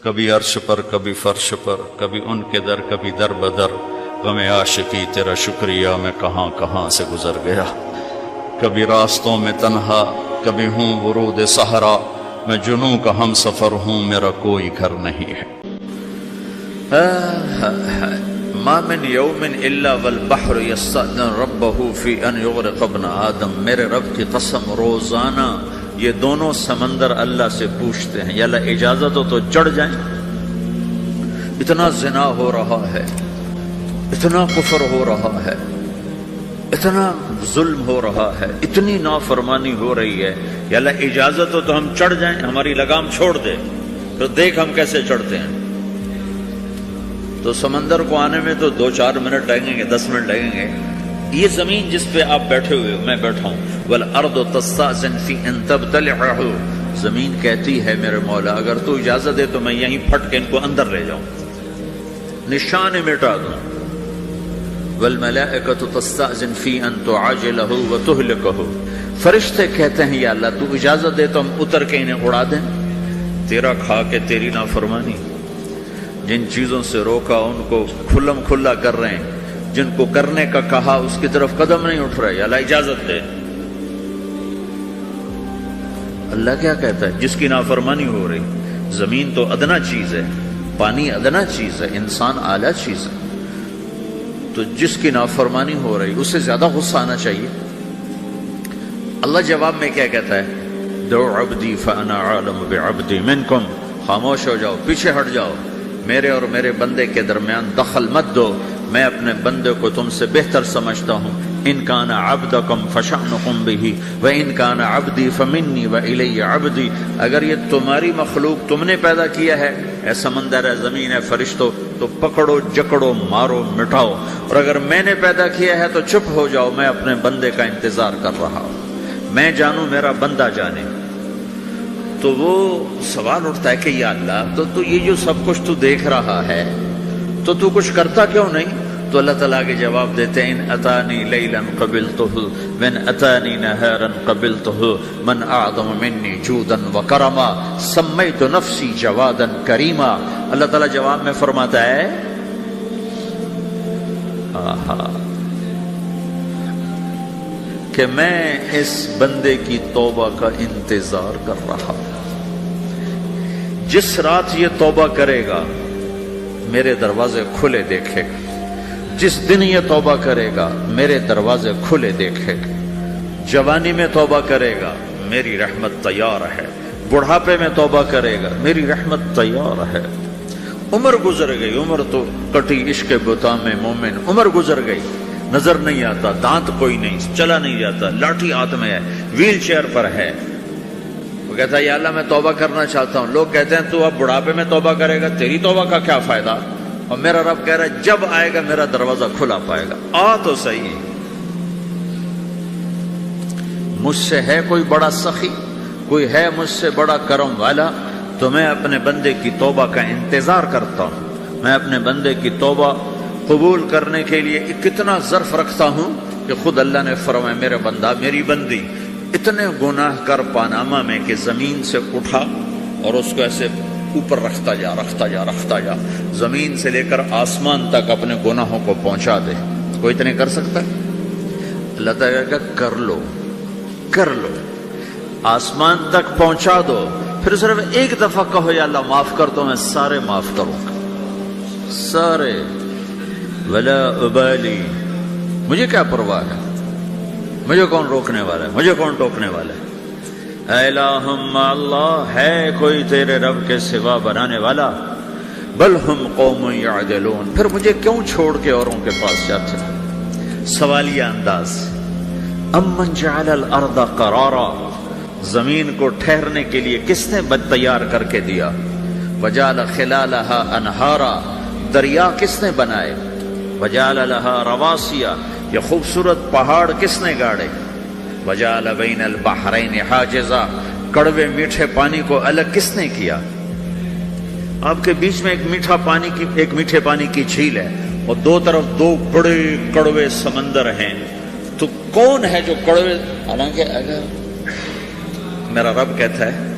کبھی عرش پر کبھی فرش پر، کبھی ان کے در کبھی در بدر، غم عاشقی تیرا شکریہ میں کہاں کہاں سے گزر گیا، کبھی راستوں میں تنہا کبھی ہوں ورود صحرا، میں جنوں کا ہم سفر ہوں میرا کوئی گھر نہیں ہے۔ ما من یوم الا والبحر یستأذن ربہ فی ان یغرق ابن آدم، میرے رب کی قسم روزانہ یہ دونوں سمندر اللہ سے پوچھتے ہیں یا اللہ اجازت ہو تو چڑھ جائیں۔ اتنا زنا ہو رہا ہے، اتنا کفر ہو رہا ہے، اتنا ظلم ہو رہا ہے، اتنی نافرمانی ہو رہی ہے، یا اللہ اجازت ہو تو ہم چڑھ جائیں، ہماری لگام چھوڑ دے، تو دیکھ ہم کیسے چڑھتے ہیں۔ تو سمندر کو آنے میں تو 2-4 منٹ لگیں گے، 10 منٹ لگیں گے۔ یہ زمین جس پہ آپ بیٹھے ہوئے ہو، میں بیٹھا ہوں، والارض تستأذن فی ان تبتلعہ، زمین کہتی ہے میرے مولا اگر تو اجازت دے تو میں یہیں پھٹ کے ان کو اندر لے جاؤں، نشان مٹا دوں۔ والملائکۃ تستأذن فی ان تعاجلہ وتہلکہ، فرشتے کہتے ہیں یا اللہ تو اجازت دے تو ہم اتر کے انہیں اڑا دیں۔ تیرا کھا کے تیری نافرمانی، جن چیزوں سے روکا ان کو کھلم کھلا کر رہے ہیں، جن کو کرنے کا کہا اس کی طرف قدم نہیں اٹھ رہے، یا اللہ اجازت دے۔ اللہ کیا کہتا ہے؟ جس کی نافرمانی ہو رہی، زمین تو ادنا چیز ہے، پانی ادنا چیز ہے، انسان اعلیٰ چیز ہے، تو جس کی نافرمانی ہو رہی اس سے زیادہ غصہ آنا چاہیے۔ اللہ جواب میں کیا کہتا ہے؟ دعو عبدی فانا عالم بعبدی منکم، خاموش ہو جاؤ، پیچھے ہٹ جاؤ، میرے اور میرے بندے کے درمیان دخل مت دو، میں اپنے بندے کو تم سے بہتر سمجھتا ہوں۔ ان کان عبدکم فشأنکم بہ وان کان عبدی فمنی والی عبدی، اگر یہ تمہاری مخلوق تم نے پیدا کیا ہے، اے سمندر ہے، زمین ہے، فرشتوں، تو پکڑو جکڑو مارو مٹاؤ، اور اگر میں نے پیدا کیا ہے تو چپ ہو جاؤ، میں اپنے بندے کا انتظار کر رہا ہوں، میں جانوں میرا بندہ جانے۔ تو وہ سوال اٹھتا ہے کہ یا اللہ تو یہ جو سب کچھ تو دیکھ رہا ہے تو کچھ کرتا کیوں نہیں؟ تو اللہ تعالیٰ کے جواب دیتے ہیں ان اتانی لیلا قبلتہ وان اتانی نہارا قبلتہ من اعظم منی جودا وکرما سمیت نفسی جوادا کریما۔ اللہ تعالیٰ جواب میں فرماتا ہے کہ میں اس بندے کی توبہ کا انتظار کر رہا ہوں، جس رات یہ توبہ کرے گا میرے دروازے کھلے دیکھے گا، جس دن یہ توبہ کرے گا میرے دروازے کھلے دیکھے گا، جوانی میں توبہ کرے گا میری رحمت تیار ہے، بڑھاپے میں توبہ کرے گا میری رحمت تیار ہے۔ عمر گزر گئی، عمر تو کٹی عشق بتا میں مومن، عمر گزر گئی، نظر نہیں آتا، دانت کوئی نہیں، چلا نہیں جاتا، لاٹھی ہاتھ میں ہے، ویل چیئر پر ہے، وہ کہتا ہے یا اللہ میں توبہ کرنا چاہتا ہوں۔ لوگ کہتے ہیں تو اب بڑھاپے میں توبہ کرے گا، تیری توبہ کا کیا فائدہ؟ اور میرا رب کہہ رہا ہے جب آئے گا میرا دروازہ کھلا پائے گا، آ تو صحیح۔ مجھ سے ہے کوئی بڑا سخی، کوئی ہے مجھ سے بڑا کرم والا، تو میں اپنے بندے کی توبہ کا انتظار کرتا ہوں، میں اپنے بندے کی توبہ قبول کرنے کے لیے کتنا ظرف رکھتا ہوں کہ خود اللہ نے فرمایا میرے بندہ میری بندی اتنے گناہ کر پاناما میں کہ زمین سے اٹھا اور اس کو ایسے اوپر رکھتا جا، زمین سے لے کر آسمان تک اپنے گناہوں کو پہنچا دے۔ کوئی اتنے کر سکتا ہے؟ اللہ تعالیٰ کا کر لو، آسمان تک پہنچا دو، پھر صرف ایک دفعہ کہو یا اللہ معاف کر دو، میں سارے معاف کروں گا، سارے، ولا ابالی، مجھے کیا پرواہ ہے، مجھے کون روکنے والا ہے، مجھے کون ٹوکنے والا ہے۔ اے الہم اللہ، ہے کوئی تیرے رب کے سوا بنانے والا؟ بل ہم قوم یعدلون، پھر مجھے کیوں چھوڑ کے اوروں کے پاس جاتے ہیں؟ سوالیہ انداز۔ امن جعل الارض قرارا، زمین کو ٹھہرنے کے لیے کس نے تیار کر کے دیا؟ وجعل خلالہا انہارا، دریا کس نے بنائے؟ وجعل لہا رواسیا، یہ خوبصورت پہاڑ کس نے گاڑے؟ وجعل بین البحرین حاجزا، کڑوے میٹھے پانی کو الگ کس نے کیا؟ آپ کے بیچ میں ایک میٹھے پانی کی جھیل ہے اور دو طرف دو بڑے کڑوے سمندر ہیں، تو کون ہے جو کڑوے؟ حالانکہ اگر میرا رب کہتا ہے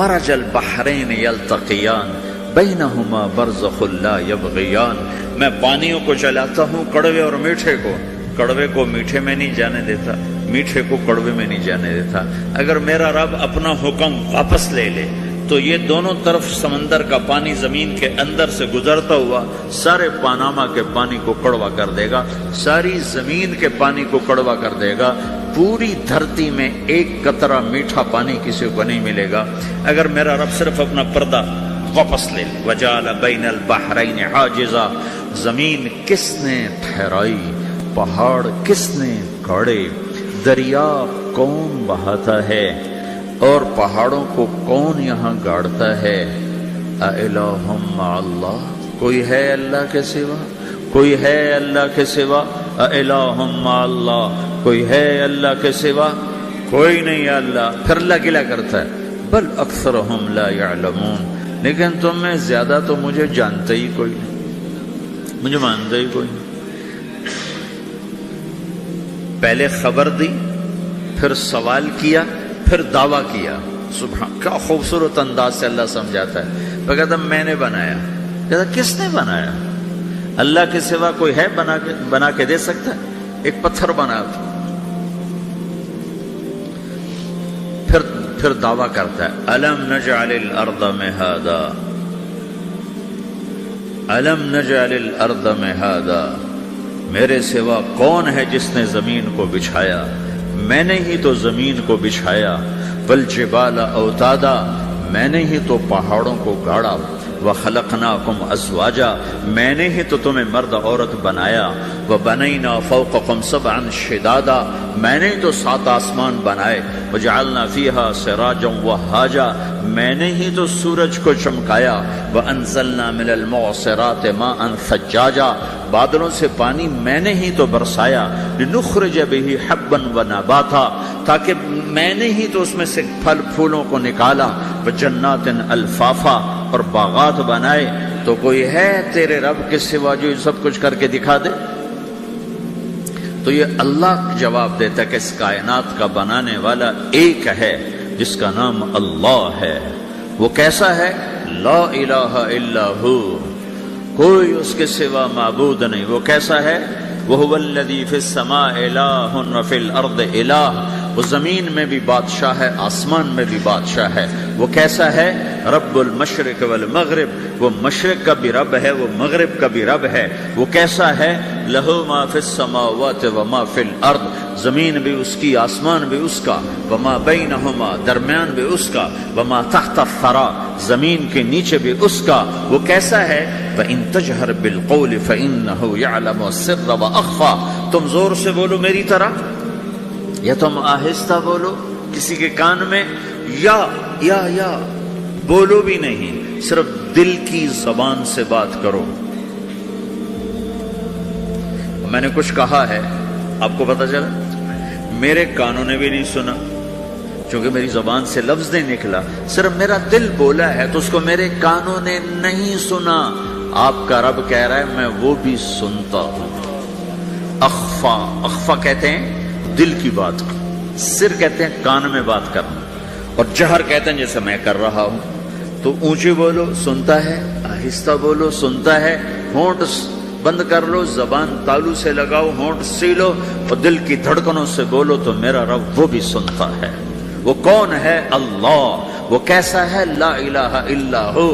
مرج البحرین یلتقیان بینہما برزخ لا یبغیان. میں پانیوں کو چلاتا ہوں، کڑوے اور میٹھے کو. کڑوے کو میٹھے میں نہیں جانے دیتا، میٹھے کو کڑوے میں نہیں جانے دیتا. اگر میرا رب اپنا حکم واپس لے لے تو یہ دونوں طرف سمندر کا پانی زمین کے اندر سے گزرتا ہوا سارے پاناما کے پانی کو کڑوا کر دے گا، ساری زمین کے پانی کو کڑوا کر دے گا. پوری دھرتی میں ایک قطرہ میٹھا پانی کسی کو نہیں ملے گا اگر میرا رب صرف اپنا پردہ واپس لے لے. وجعل بین البحرین حاجزا. زمین کس نے ٹھہرائی، پہاڑ کس نے گاڑے، دریا کون بہاتا ہے اور پہاڑوں کو کون یہاں گاڑتا ہے. اِلٰہٌ مع اللہ. کوئی ہے اللہ کے سوا؟ کوئی ہے اللہ کے سوا؟ اِلٰہٌ مع اللہ. کوئی ہے اللہ کے سوا؟ کوئی نہیں ہے اللہ. پھر اللہ گلہ کرتا ہے بل اکثرہم لا یعلمون. لیکن تم میں زیادہ تو مجھے جانتے ہی کوئی نہیں، مجھے مانتے ہی کوئی نہیں. پہلے خبر دی، پھر سوال کیا، پھر دعویٰ کیا. سبحان، کیا خوبصورت انداز سے اللہ سمجھاتا ہے. وہ کہتا میں نے بنایا. کہتا کس نے بنایا؟ اللہ کے سوا کوئی ہے بنا کے دے سکتا ہے؟ ایک پتھر بنا. پھر دعویٰ کرتا ہے الم نجعل الارض مہادا، الم نجعل الارض مہادا. میرے سوا کون ہے جس نے زمین کو بچھایا؟ میں نے ہی تو زمین کو بچھایا. والجبال اوتادا. میں نے ہی تو پہاڑوں کو گاڑا. وخلقناکم ازواجا. میں نے ہی تو تمہیں مرد عورت بنایا. وبنینا فوقکم سبعا شدادا. میں نے ہی تو 7 آسمان بنائے. وجعلنا فیہا سراجا وہاجا. میں نے ہی تو سورج کو چمکایا. وانزلنا من المعصرات ماء ثجاجا. بادلوں سے پانی میں نے ہی تو برسایا. لنخرج به حبا ونباتا. تاکہ میں نے ہی تو اس میں سے پھل پھولوں کو نکالا. وجنات الفافا. اور باغات بنائے. تو کوئی ہے تیرے رب کے سوا جو سب کچھ کر کے دکھا دے؟ تو یہ اللہ جواب دیتا ہے کہ اس کائنات کا بنانے والا ایک ہے جس کا نام اللہ ہے. وہ کیسا ہے؟ لا الہ الا ہو. کوئی اس کے سوا معبود نہیں. وہ کیسا ہے؟ وَهُوَ الَّذِي فِي السَّمَاءِ إِلَٰهٌ وَفِي الْأَرْضِ إِلَٰهٌ. وہ زمین میں بھی بادشاہ ہے، آسمان میں بھی بادشاہ ہے. وہ کیسا ہے؟ رب المشرق والمغرب. وہ مشرق کا بھی رب ہے، وہ مغرب کا بھی رب ہے. وہ کیسا ہے؟ لَهُ مَا فِي السَّمَاوَاتِ وَمَا فِي الْأَرْضِ. زمین بھی اس کی، آسمان بھی اس کا. وَمَا بَيْنَهُمَا. درمیان بھی اس کا. وَمَا تَحْتَ الثَّرَىٰ. زمین کے نیچے بھی اس کا. وہ کیسا ہے؟ وَإِن تَجْهَرْ بِالْقَوْلِ فَإِنَّهُ يَعْلَمُ السِّرَّ وَأَخْفَىٰ. تم زور سے بولو میری طرح یا تم آہستہ بولو کسی کے کان میں، یا بولو بھی نہیں، صرف دل کی زبان سے بات کرو. میں نے کچھ کہا ہے، آپ کو پتہ چلا؟ میرے کانوں نے بھی نہیں سنا چونکہ میری زبان سے لفظ نہیں نکلا. صرف میرا دل بولا ہے تو اس کو میرے کانوں نے نہیں سنا. آپ کا رب کہہ رہا ہے میں وہ بھی سنتا ہوں. اخفا. اخفا کہتے ہیں دل کی بات کو، سر کہتے ہیں کان میں بات کرنا، اور جہر کہتے ہیں جیسے میں کر رہا ہوں. تو اونچی بولو سنتا ہے، آہستہ بولو سنتا ہے. ہونٹ بند کر لو، زبان تالو سے لگاؤ، ہونٹ سیلو اور دل کی دھڑکنوں سے بولو تو میرا رب وہ بھی سنتا ہے. وہ کون ہے؟ اللہ. وہ کیسا ہے؟ لا الہ الا ہو.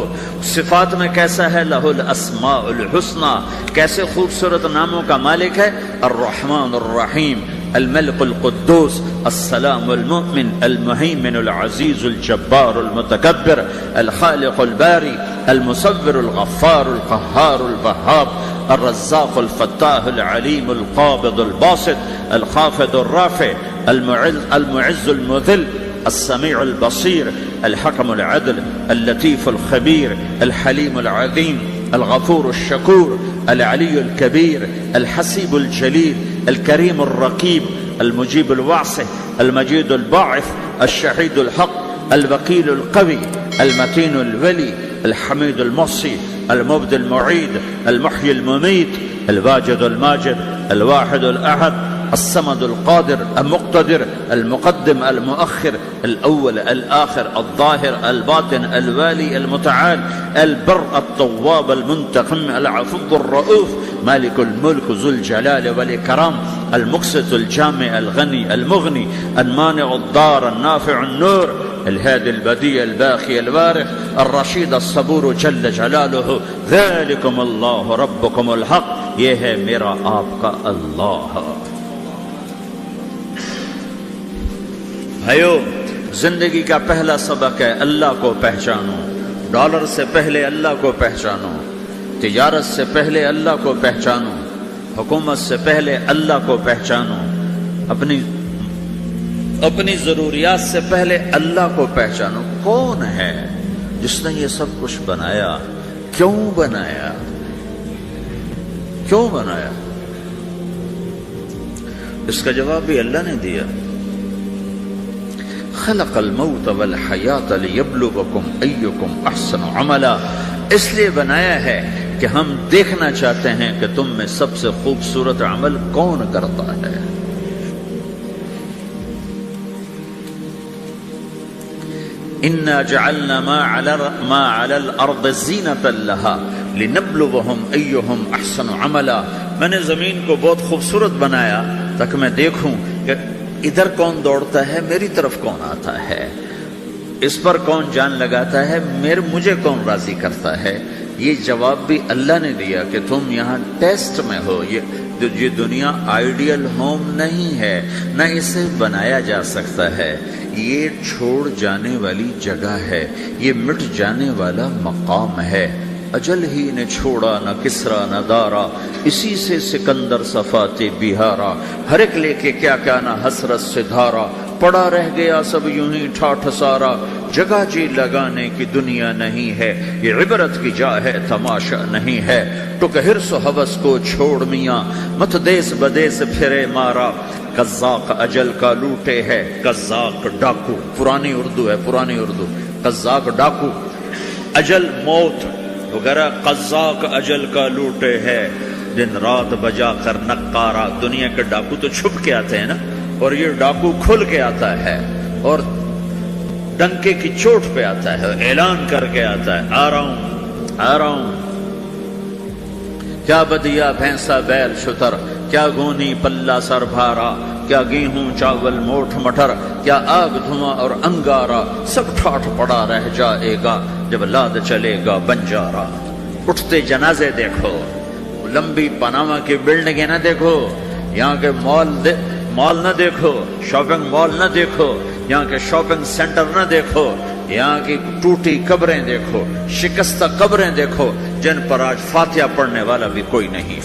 صفات میں کیسا ہے؟ لہ الاسماء الحسنی. کیسے خوبصورت ناموں کا مالک ہے؟ الرحمن الرحیم، الملك القدوس، السلام المؤمن، المهيمن العزيز الجبار المتكبر، الخالق الباري، المصور الغفار القهار الوهاب، الرزاق الفتاح العليم القابض الباسط، الخافض الرافع، المعز المذل، السميع البصير، الحكم العدل، اللطيف الخبير، الحليم العظيم، الغفور الشكور، العلي الكبير، الحسيب الجليل، الكريم الرقيب، المجيب الواسع، المجيد الباعث، الشهيد الحق، الوكيل القوي، المتين الولي، الحميد المحصي، المبدي المعيد، المحيي المميت، الواجد الماجد، الواحد الأحد، الصمد القادر المقتدر المقدم المؤخر الأول الآخر الظاهر الباطن الوالي المتعال البر التواب المنتقم العفو الرؤوف مالك الملك ذو الجلال والإكرام المقسط الجامع الغني المغني المانع الضار النافع النور الهادي البديع الباقي الوارث الرشيد الصبور جل جلالہ ذالکم اللہ ربکم الحق، یہ ہے میرا آپ کا اللہ۔ بھائیو، زندگی کا پہلا سبق ہے اللہ کو پہچانو۔ ڈالر سے پہلے اللہ کو پہچانو، تجارت سے پہلے اللہ کو پہچانو، حکومت سے پہلے اللہ کو پہچانو، اپنی ضروریات سے پہلے اللہ کو پہچانو۔ کون ہے جس نے یہ سب کچھ بنایا؟ کیوں بنایا؟ کیوں بنایا؟ اس کا جواب بھی اللہ نے دیا۔ خلق الموت والحیات لیبلوکم ایکم احسن عملا، اس لیے بنایا ہے کہ ہم دیکھنا چاہتے ہیں کہ تم میں سب سے خوبصورت عمل کون کرتا ہے۔ اِنَّا جَعَلْنَا مَا عَلَى الْأَرْضِ زِينَةً لَهَا لِنَبْلُوَهُمْ أَيُّهُمْ أَحْسَنُ عَمَلًا، میں نے زمین کو بہت خوبصورت بنایا تاکہ میں دیکھوں کہ ادھر کون دوڑتا ہے، میری طرف کون آتا ہے، اس پر کون جان لگاتا ہے، مجھے کون راضی کرتا ہے۔ یہ جواب بھی اللہ نے دیا کہ تم یہاں ٹیسٹ میں ہو۔ یہ دنیا آئیڈیل ہوم نہیں ہے، نہ اسے بنایا جا سکتا ہے۔ یہ چھوڑ جانے والی جگہ ہے، یہ مٹ جانے والا مقام ہے۔ اجل ہی نے چھوڑا نہ کسرا نہ دارا، اسی سے سکندر صفات بہارا، ہر ایک لے کے کیا کیا نہ حسرت سے دھارا، پڑا رہ گیا سب یوں ہی ٹھاٹھ سارا، جگہ جی لگانے کی دنیا نہیں ہے، یہ عبرت کی جا ہے تماشا نہیں ہے۔ ٹک حرص و ہوس کو چھوڑ میاں، مت دیس بدیس پھرے مارا، قزاق اجل کا لوٹے ہے، قزاق ڈاکو، پرانی اردو ہے، پرانی اردو، قزاق ڈاکو، اجل موت وغیرہ، قزاق اجل کا لوٹے ہے، دن رات بجا کر نقارا۔ دنیا کے ڈاکو تو چھپ کے آتے ہیں نا، اور یہ ڈاکو کھل کے آتا ہے اور ڈنکے کی چوٹ پہ آتا ہے، اعلان کر کے آتا ہے، آ رہا ہوں آ رہا ہوں۔ کیا بدیا بھینسا بیل شتر، کیا گونی پلہ سر بھارا، کیا گیہوں چاول موٹھ مٹر، کیا آگ دھواں اور انگارا، سب ٹھاٹھ پڑا رہ جائے گا جب لاد چلے گا بنجارا۔ اٹھتے جنازے دیکھو، لمبی پاناما کی بلڈنگیں نہ دیکھو، یہاں کے مال نہ دیکھو، شاپنگ مال نہ دیکھو، یہاں کے شاپنگ سینٹر نہ دیکھو، یہاں کی ٹوٹی قبریں دیکھو، شکستہ قبریں دیکھو، جن پر آج فاتحہ پڑھنے والا بھی کوئی نہیں۔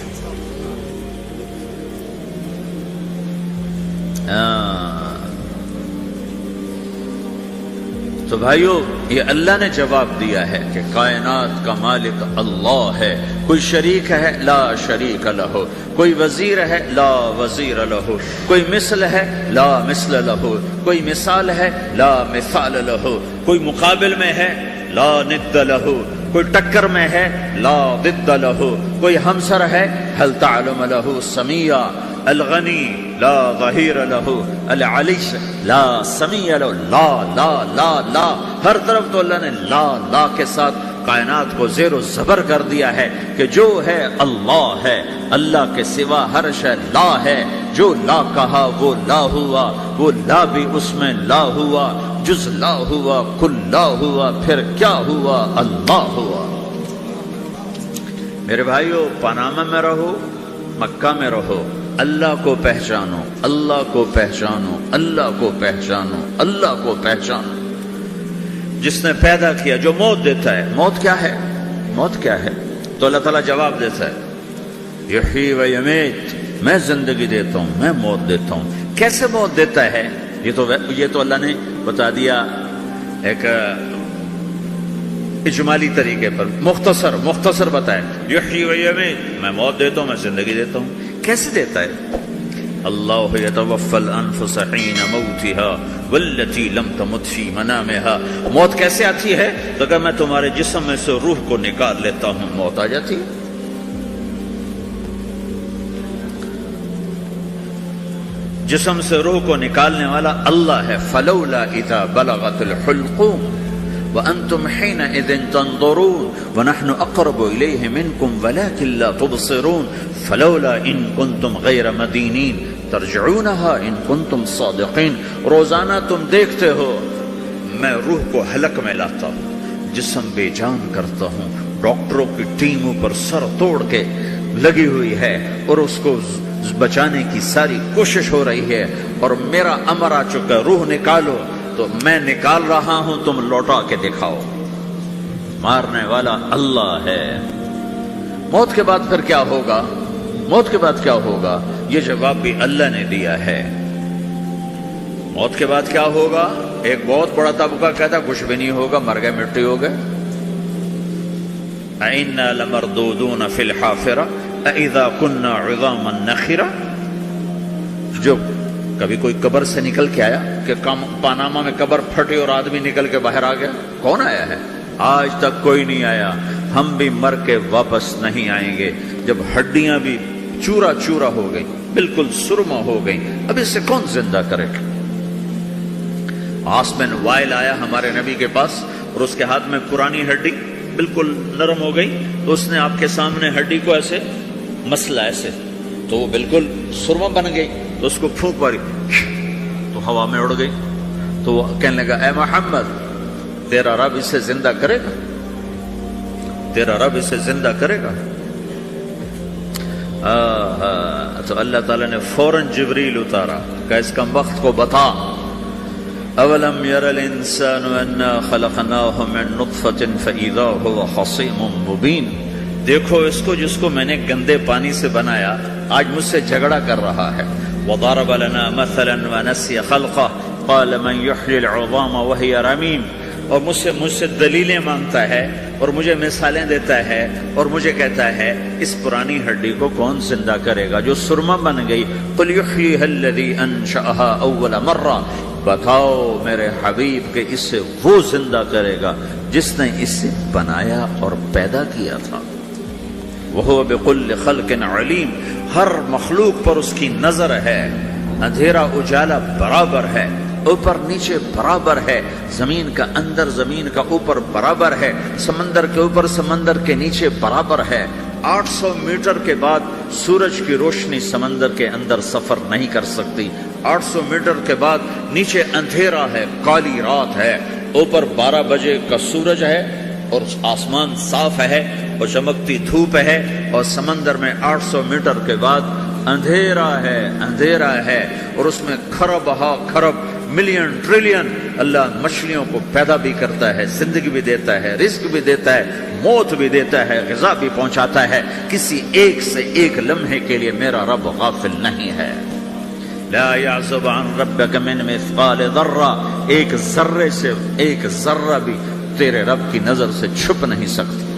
تو بھائیو، یہ اللہ نے جواب دیا ہے کہ کائنات کا مالک اللہ ہے، کوئی شریک ہے لا شریک لہ، کوئی وزیر ہے لا وزیر لہ، کوئی مثل ہے لا مثل لہ، کوئی مثال ہے لا مثال لہ، کوئی مقابل میں ہے لا ند لہ، کوئی ٹکر میں ہے لا ضد لہ، کوئی ہمسر ہے هل تعلم لہ سمیہ، الغنی لا ظہیر لہ، العلی لا سمیع لہ، لا لا لا لا، ہر طرف تو اللہ نے لا لا کے ساتھ کائنات کو زیر و زبر کر دیا ہے کہ جو ہے اللہ ہے، اللہ کے سوا ہر شے لا ہے۔ جو لا کہا وہ لا ہوا، وہ لا بھی اس میں لا ہوا، جز لا ہوا کل لا ہوا، پھر کیا ہوا؟ اللہ ہوا۔ میرے بھائیو، پاناما میں رہو، مکہ میں رہو، اللہ کو پہچانو، اللہ کو پہچانو، اللہ کو پہچانو، اللہ کو پہچانو۔ جس نے پیدا کیا، جو موت دیتا ہے، موت کیا ہے؟ موت کیا ہے؟ تو اللہ تعالیٰ جواب دیتا ہے، یحیی و یمیت، میں زندگی دیتا ہوں، میں موت دیتا ہوں۔ کیسے موت دیتا ہے؟ یہ تو اللہ نے بتا دیا ایک اجمالی طریقے پر، مختصر بتائے، یحیی و یمیت، میں موت دیتا ہوں، میں زندگی دیتا ہوں۔ کیسے دیتا ہے؟ اللہ یتوفی الانفس حین موتها والتی لم تمت فی منامها۔ موت کیسے آتی ہے؟ تو کہ میں تمہارے جسم میں سے روح کو نکال لیتا ہوں، موت آ جاتی ہے۔ جسم سے روح کو نکالنے والا اللہ ہے. فلولا اذا بلغت الحلقوم وانتم حينئذ تنظرون ونحن اقرب اليه منكم ولكن لا تبصرون فلولا ان كنتم غير مدينين ترجعونها ان كنتم صادقين. روزانہ تم دیکھتے ہو میں روح کو حلق میں لاتا ہوں، جسم بے جان کرتا ہوں، ڈاکٹروں کی ٹیم اوپر سر توڑ کے لگی ہوئی ہے اور اس کو بچانے کی ساری کوشش ہو رہی ہے، اور میرا امر آ چکا روح نکالو تو میں نکال رہا ہوں، تم لوٹا کے دکھاؤ. مارنے والا اللہ ہے. موت کے بعد پھر کیا ہوگا؟ موت کے بعد کیا ہوگا؟ یہ جواب بھی اللہ نے دیا ہے. موت کے بعد کیا ہوگا؟ ایک بہت بڑا طبقہ کہتا کچھ بھی نہیں ہوگا، مر گئے، مٹی ہو گئے. اِنَّا لَمَرْدُودُونَ فِي الْحَافِرَةِ اَإِذَا كُنَّا عِظَامًا نَخِرَةً. جو کبھی کوئی قبر سے نکل کے آیا کہ پاناما میں قبر پھٹی اور آدمی نکل کے باہر آ گیا؟ کون آیا ہے؟ آج تک کوئی نہیں آیا. ہم بھی مر کے واپس نہیں آئیں گے. جب ہڈیاں بھی چورا چورا ہو گئی، بالکل سرما ہو گئی، اب اس سے کون زندہ کرے؟ عاص بن وائل آیا ہمارے نبی کے پاس اور اس کے ہاتھ میں پرانی ہڈی بالکل نرم ہو گئی، تو اس نے آپ کے سامنے ہڈی کو ایسے مسلا ایسے، تو وہ بالکل سرما بن گئی. تو اس کو پھونک ماری تو ہوا میں اڑ گئی. تو وہ کہنے لگا اے محمد تیرا رب اسے زندہ کرے گا؟ تیرا رب اسے زندہ کرے گا؟ تو اللہ تعالیٰ نے فوراً جبریل اتارا کہ اس کم وقت کو بتا اولم یر الانسان انا خلقناہ من نطفۃ فاذا هو خصیم مبین. دیکھو اس کو جس کو میں نے گندے پانی سے بنایا، آج مجھ سے جھگڑا کر رہا ہے. وضرب لنا مثلا ونسی خلقہ قال من یحیی العظام وہی رمیم. اور مجھ سے دلیلیں مانگتا ہے اور مجھے مثالیں دیتا ہے اور مجھے کہتا ہے اس پرانی ہڈی کو کون زندہ کرے گا جو سرما بن گئی. قل یحییھا الذی انشأھا اول مرہ. بتاؤ میرے حبیب کہ اسے وہ زندہ کرے گا جس نے اسے بنایا اور پیدا کیا تھا. وہو بکل خلق علیم. ہر مخلوق پر اس کی نظر ہے. اندھیرا اجالا برابر ہے، اوپر نیچے برابر ہے، زمین کا اندر زمین کا اوپر برابر ہے، سمندر کے اوپر سمندر کے نیچے برابر ہے. 800 میٹر کے بعد سورج کی روشنی سمندر کے اندر سفر نہیں کر سکتی. 800 میٹر کے بعد نیچے اندھیرا ہے، کالی رات ہے، اوپر 12 بجے کا سورج ہے اور آسمان صاف ہے اور چمکتی دھوپ ہے، اور سمندر میں 800 میٹر کے بعد اندھیرا ہے اور اس میں کھرب ہا کھرب ملین ٹریلین اللہ مچھلیوں کو پیدا بھی کرتا ہے، زندگی بھی دیتا ہے، رزق بھی دیتا ہے، موت بھی دیتا ہے، غذا بھی پہنچاتا ہے. کسی ایک سے ایک لمحے کے لیے میرا رب غافل نہیں ہے. لا يعزب عن ربك من مثقال ذرہ. ایک ذرے سے ایک ذرہ بھی تیرے رب کی نظر سے چھپ نہیں سکتی.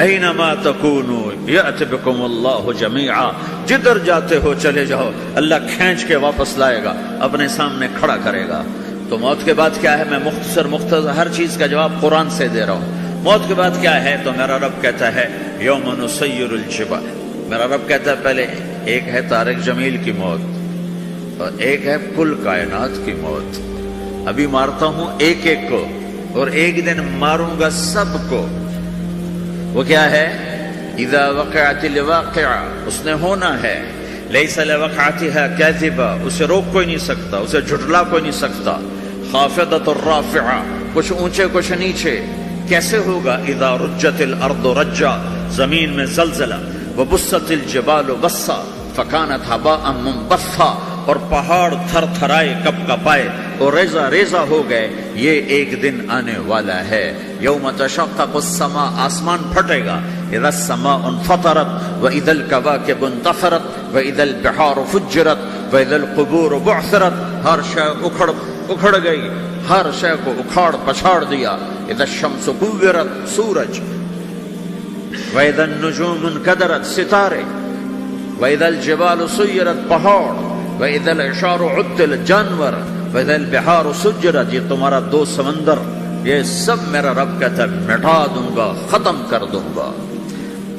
اینما تکونوا یأت بکم اللہ جمیعا. جدھر جاتے ہو چلے جاؤ، اللہ کھینچ کے واپس لائے گا، اپنے سامنے کھڑا کرے گا. تو موت کے بعد کیا ہے؟ میں مختصر ہر چیز کا جواب قرآن سے دے رہا ہوں. موت کے بعد کیا ہے؟ تو میرا رب کہتا ہے یوم نسیر الجبال. میرا رب کہتا ہے پہلے ایک ہے طارق جمیل کی موت اور ایک ہے کل کائنات کی موت. ابھی مارتا ہوں ایک ایک کو اور ایک دن ماروں گا سب کو. وہ کیا ہے؟ اذا وقعت الواقعہ. اس نے ہونا ہے. لیس لوقعتها کاذبہ. اسے روک کوئی نہیں سکتا، اسے جھٹلا کوئی نہیں سکتا. خافضۃ الرافعہ. کچھ اونچے کچھ نیچے. کیسے ہوگا؟ اذا رجت الارض رجا. زمین میں زلزلہ. وبست الجبال بسا فکانت هباء منبثا. اور پہاڑ تھر تھرائے کپ کپائے اور ریزہ ریزہ ہو گئے. یہ ایک دن آنے والا ہے. یوم تشقق السماء. آسمان پھٹے گا. اذا السماء انفطرت واذا الكواكب انتثرت واذا البحار فجرت واذا القبور بعثرت. ہر شے اکھڑ گئی، ہر شے کو اکھاڑ پچھاڑ دیا. اذا الشمس كورت. سورج. واذا النجوم انكدرت. ستارے. واذا الجبال سيرت. پہاڑ. وَإِذَا الْعِشَارُ عُطِّلَتْ. جانور. وَإِذَا الْبِحَارُ سُجِّرَتْ. یہ تمہارا دو سمندر، یہ سب میرا رب کہتا ہے مٹا دوں گا، ختم کر دوں گا،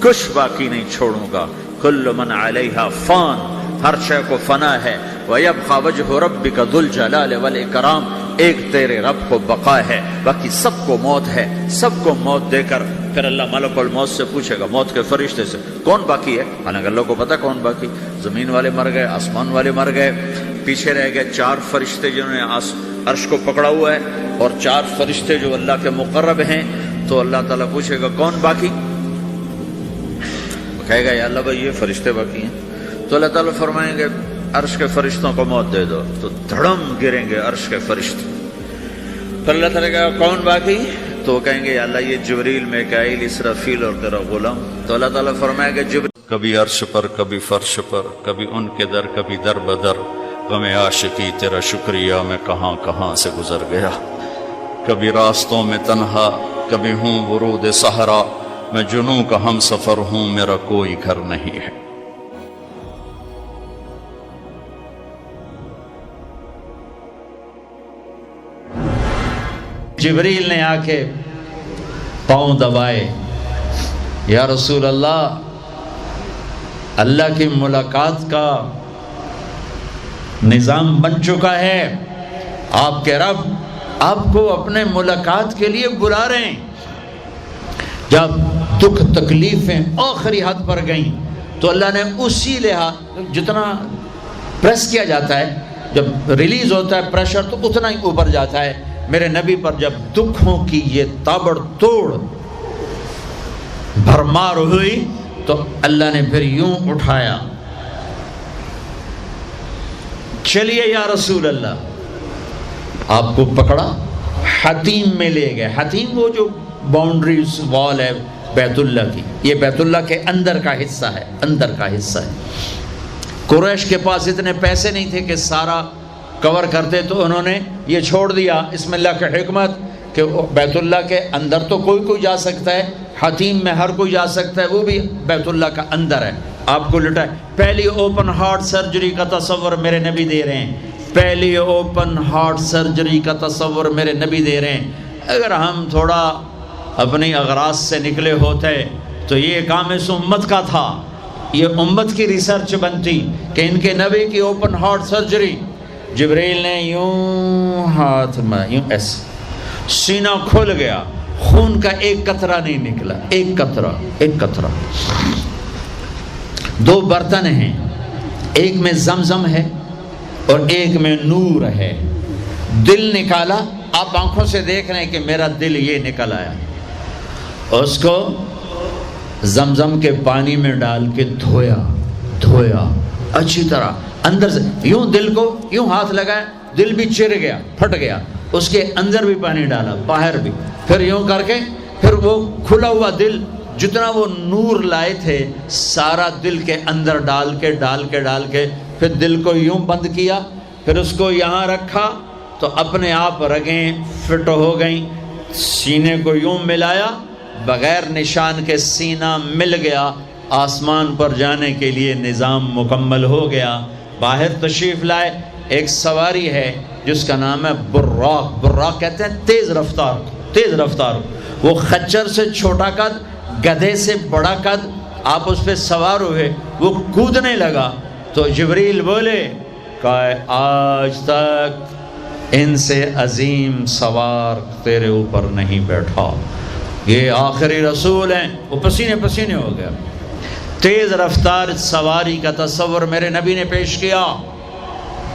کچھ باقی نہیں چھوڑوں گا. کل من علیہا فان. ہر شے کو فنا ہے. وَيَبْقَى وَجْهُ رَبِّكَ ذُو الْجَلَالِ وَالْإِكْرَامِ، ایک تیرے رب کو بقا ہے، باقی سب کو موت ہے. سب کو موت دے کر پھر اللہ ملک الموت سے پوچھے گا، موت کے فرشتے سے، کون باقی ہے؟ حالانکہ اللہ کو پتا کون باقی. زمین والے مر گئے، آسمان والے مر گئے، پیچھے رہ گئے 4 فرشتے جنہوں نے عرش کو پکڑا ہوا ہے، اور 4 فرشتے جو اللہ کے مقرب ہیں. تو اللہ تعالیٰ پوچھے گا کون باقی؟ کہے گا یا اللہ بھائی یہ فرشتے باقی ہیں. تو اللہ تعالیٰ فرمائیں گے عرش کے فرشتوں کو موت دے دو، تو دھڑم گریں گے عرش کے فرشتے. پھر اللہ تعالیٰ کہے گا کون باقی؟ تو وہ کہیں گے یا اللہ یہ جبریل، میکائیل، اسرافیل اور تیرا غلام. تو اللہ تعالیٰ فرمائے گا جبریل کبھی عرش پر، کبھی فرش پر، کبھی ان کے در، کبھی در بدر، غم عاشقی تیرا شکریہ میں کہاں کہاں سے گزر گیا. کبھی راستوں میں تنہا، کبھی ہوں ورود صحرا، میں جنوں کا ہم سفر ہوں، میرا کوئی گھر نہیں ہے. جبریل نے آ کے پاؤں دبائے، یا رسول اللہ، اللہ کی ملاقات کا نظام بن چکا ہے، آپ کے رب آپ کو اپنے ملاقات کے لیے بلا رہے ہیں. جب دکھ تکلیفیں آخری حد پر گئیں تو اللہ نے اسی لحاظ، جتنا پریس کیا جاتا ہے، جب ریلیز ہوتا ہے پریشر تو اتنا ہی اوپر جاتا ہے. میرے نبی پر جب دکھوں کی یہ تابڑ توڑ بھرمار ہوئی تو اللہ نے پھر یوں اٹھایا، چلیے یا رسول اللہ، آپ کو پکڑا، حتیم میں لے گئے. حتیم وہ جو باؤنڈری وال ہے بیت اللہ کی، یہ بیت اللہ کے اندر کا حصہ ہے، اندر کا حصہ ہے. قریش کے پاس اتنے پیسے نہیں تھے کہ سارا کور کرتے، تو انہوں نے یہ چھوڑ دیا. اس میں اللہ کی حکمت کہ بیت اللہ کے اندر تو کوئی جا سکتا ہے، حتیم میں ہر کوئی جا سکتا ہے، وہ بھی بیت اللہ کا اندر ہے. آپ کو لٹائے، پہلی اوپن ہارٹ سرجری کا تصور میرے نبی دے رہے ہیں، پہلی اوپن ہارٹ سرجری کا تصور میرے نبی دے رہے ہیں. اگر ہم تھوڑا اپنی اغراض سے نکلے ہوتے تو یہ کام اس امت کا تھا، یہ امت کی ریسرچ بنتی کہ ان کے نبی کی اوپن ہارٹ سرجری. جبریل نے یوں ہاتھ میں یوں ایسے، سینہ کھل گیا، خون کا ایک قطرہ نہیں نکلا، ایک قطرہ. 2 برتن ہیں، ایک میں زمزم ہے اور ایک میں نور ہے. دل نکالا، آپ آنکھوں سے دیکھ رہے ہیں کہ میرا دل یہ نکل آیا. اس کو زمزم کے پانی میں ڈال کے دھویا اچھی طرح اندر سے، یوں دل کو یوں ہاتھ لگایا، دل بھی چر گیا، پھٹ گیا. اس کے اندر بھی پانی ڈالا، باہر بھی، پھر یوں کر کے، پھر وہ کھلا ہوا دل جتنا وہ نور لائے تھے سارا دل کے اندر ڈال کے پھر دل کو یوں بند کیا، پھر اس کو یہاں رکھا تو اپنے آپ رگیں فٹ ہو گئیں. سینے کو یوں ملایا، بغیر نشان کے سینہ مل گیا. آسمان پر جانے کے لیے نظام مکمل ہو گیا. باہر تشریف لائے، ایک سواری ہے جس کا نام ہے براق. براق کہتے ہیں تیز رفتار. وہ خچر سے چھوٹا قد، گدھے سے بڑا قد. آپ اس پہ سوار ہوئے، وہ کودنے لگا تو جبریل بولے کہ آج تک ان سے عظیم سوار تیرے اوپر نہیں بیٹھا، یہ آخری رسول ہیں. وہ پسینے ہو گیا. تیز رفتار سواری کا تصور میرے نبی نے پیش کیا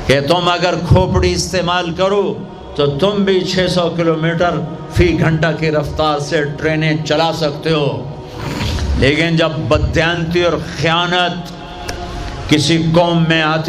کہ تم اگر کھوپڑی استعمال کرو تو تم بھی 600 کلومیٹر فی گھنٹہ کی رفتار سے ٹرینیں چلا سکتے ہو. لیکن جب بددیانتی اور خیانت کسی قوم میں آتی